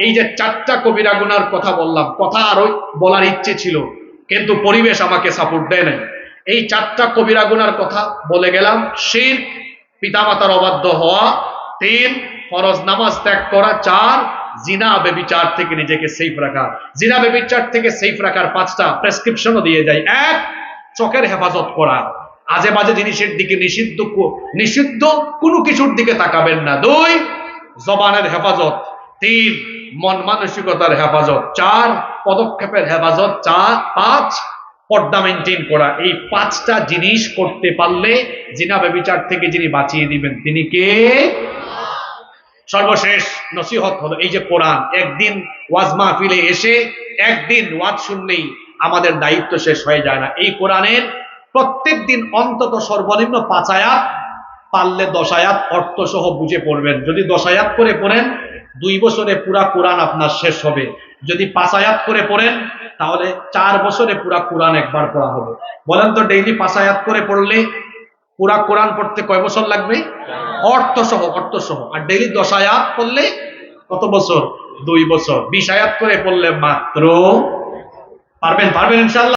এই যে 4টা কবিরা গুনার কথা বললাম, কথা আরো বলার ইচ্ছে ছিল কিন্তু পরিবেশ আমাকে সাপোর্ট দেয় নাই। এই 4টা কবিরা গুনার কথা বলে গেলাম। শিরক, পিতামাতার অবাধ্য হওয়া; 3, ফরজ নামাজ ত্যাগ করা; 4, জিনা ব্যভিচার থেকে নিজেকে সেফ রাখা। জিনা ব্যভিচার থেকে সেফ রাখার 5টা প্রেসক্রিপশনও দিয়ে যায়। 1, চোখের হেফাজত করা, আজে বাজে জিনিসের দিকে নিষিদ্ধ কোনো কিছুর দিকে তাকাবেন না। 2, জবানের হেফাজত। 3, মন মানসিকতার হেফাজত। 4, পদক্ষেপের হেফাজত। 5, পর্দা মেনটেন করা। এই 5টা জিনিস করতে পারলে জিনা ব্যভিচার থেকে যিনি বাঁচিয়ে দিবেন তিনি কে? সর্বশেষ নসিহত হলো এই যে কোরআন। একদিন ওয়াজ মাহফিলে এসে একদিন ওয়াজ শুনলেই আমাদের দায়িত্ব শেষ হয়ে যায় না। এই কোরআনের প্রত্যেক দিন অন্তত সর্বনিম্ন 5 আয়াত, পারলে 10 আয়াত অর্থ সহ বুঝে পড়বেন। যদি 10 আয়াত করে পড়েন 2 বছরে পুরা কোরআন আপনার শেষ হবে। যদি 5 আয়াত করে পড়েন তাহলে 4 বছরে পুরা কোরআন একবার পড়া হবে। বলেন তো ডেইলি 5 আয়াত করে পড়লে পুরা কোরআন পড়তে কয় বছর লাগবে? অর্থ সহ। আর ডেইলি 10 আয়াত পড়লে কত বছর? 2 বছর। 20 আয়াত করে পড়লে মাত্র পারবেন ইনশাআল্লাহ।